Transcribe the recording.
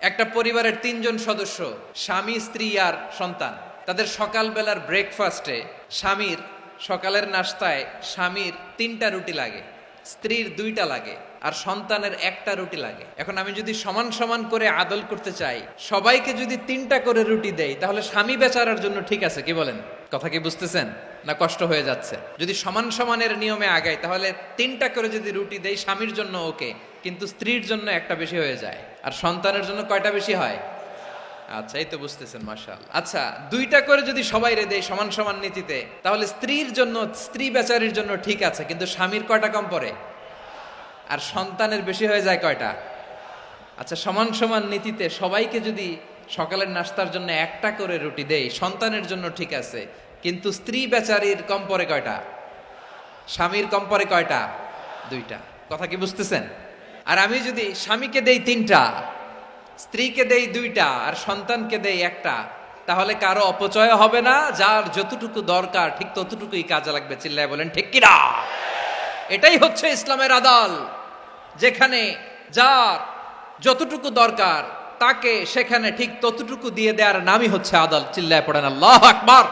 একটা পরিবারের তিনজন সদস্য, স্বামী, স্ত্রী আর সন্তান। তাদের সকালবেলার ব্রেকফাস্টে স্বামীর, সকালের নাস্তায় স্বামীর 3টা রুটি লাগে, স্ত্রীর 2টা লাগে, আর সন্তানের 1টা রুটি লাগে। এখন আমি যদি সমান সমান করে আদল করতে চাই, সবাইকে যদি 3টা করে রুটি দেই, তাহলে স্বামী বেচারার জন্য ঠিক আছে, কি বলেন? কথা কি বুঝতেছেন না কষ্ট হয়ে যাচ্ছে? যদি সমান সমানের নিয়মে আগাই, তাহলে 3টা করে যদি রুটি দেই স্বামীর জন্য ওকে, কিন্তু স্ত্রীর জন্য 1টা বেশি হয়ে যায়। আর সন্তানের জন্য কয়টা বেশি হয়? আচ্ছা, এই তো বুঝতেছেন, মাশাআল্লাহ। আচ্ছা, 2টা করে যদি সবাই রে দেয় সমান সমান নীতিতে, তাহলে স্ত্রীর জন্য, স্ত্রী বেচারির জন্য ঠিক আছে, কিন্তু স্বামীর কয়টা কম পড়ে? আর সন্তানের বেশি হয়ে যায় কয়টা? আচ্ছা, সমান সমান নীতিতে সবাইকে যদি সকালের নাস্তার জন্য 1টা করে রুটি দেই, সন্তানের জন্য ঠিক আছে, কিন্তু স্ত্রী বেচারির কম পড়ে কয়টা? স্বামীর কম পড়ে কয়টা? 2টা। কথা কি বুঝতেছেন? আর আমি যদি স্বামীকে দেই 3টা, স্ত্রীকে দেই 2টা, আর সন্তানকে দেই 1টা, তাহলে কারো অপচয় হবে না, যার যতটুকু দরকার ঠিক ততটুকুই কাজে লাগবে। চিল্লায় বলেন ঠিক কিনা? এটাই হচ্ছে ইসলামের আদল, যেখানে যার যতটুকু দরকার তাকে সেখানে ঠিক ততটুকু দিয়ে দেওয়ার নামই হচ্ছে আদল। চিল্লায় পড়েন আল্লাহু আকবার।